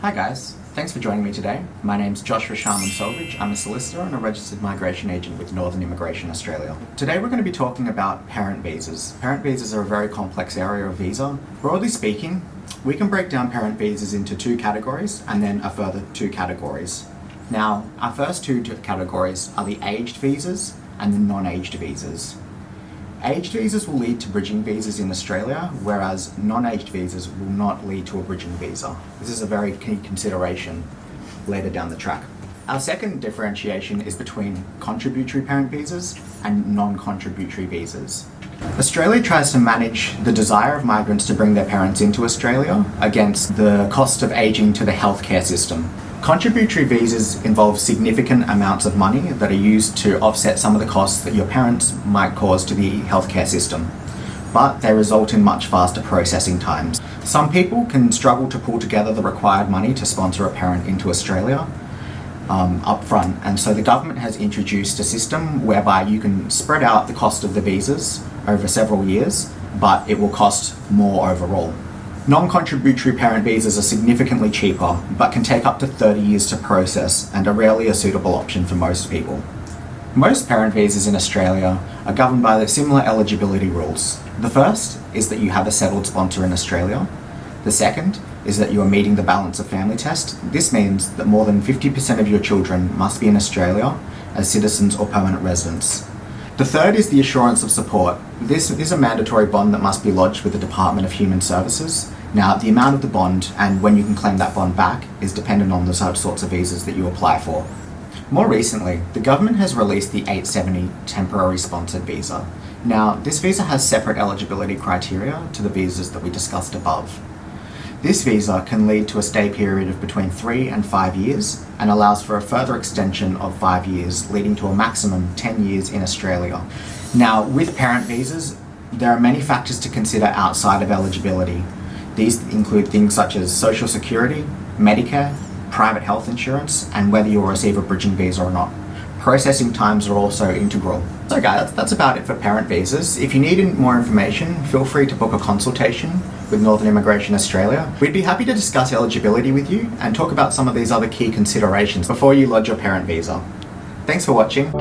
Hi guys, thanks for joining me today. My name's Joshua Sharman Solbridge. I'm a solicitor and a registered migration agent with Northern Immigration Australia. Today we're going to be talking about parent visas. Parent visas are a very complex area of visa. Broadly speaking, we can break down parent visas into two categories and then a further two categories. Now, our first two categories are the aged visas and the non-aged visas. Aged visas will lead to bridging visas in Australia, whereas non-aged visas will not lead to a bridging visa. This is a very key consideration later down the track. Our second differentiation is between contributory parent visas and non-contributory visas. Australia tries to manage the desire of migrants to bring their parents into Australia against the cost of ageing to the healthcare system. Contributory visas involve significant amounts of money that are used to offset some of the costs that your parents might cause to the healthcare system, but they result in much faster processing times. Some people can struggle to pull together the required money to sponsor a parent into Australia up front, and so the government has introduced a system whereby you can spread out the cost of the visas over several years, but it will cost more overall. Non-contributory parent visas are significantly cheaper, but can take up to 30 years to process and are rarely a suitable option for most people. Most parent visas in Australia are governed by the similar eligibility rules. The first is that you have a settled sponsor in Australia. The second is that you are meeting the balance of family test. This means that more than 50% of your children must be in Australia as citizens or permanent residents. The third is the assurance of support. This is a mandatory bond that must be lodged with the Department of Human Services. Now, the amount of the bond and when you can claim that bond back is dependent on the sorts of visas that you apply for. More recently, the government has released the 870 temporary sponsored visa. Now, this visa has separate eligibility criteria to the visas that we discussed above. This visa can lead to a stay period of between 3 and 5 years and allows for a further extension of 5 years, leading to a maximum 10 years in Australia. Now, with parent visas, there are many factors to consider outside of eligibility. These include things such as Social Security, Medicare, private health insurance, and whether you'll receive a bridging visa or not. Processing times are also integral. So guys, that's about it for parent visas. If you need more information, feel free to book a consultation with Northern Immigration Australia. We'd be happy to discuss eligibility with you and talk about some of these other key considerations before you lodge your parent visa. Thanks for watching.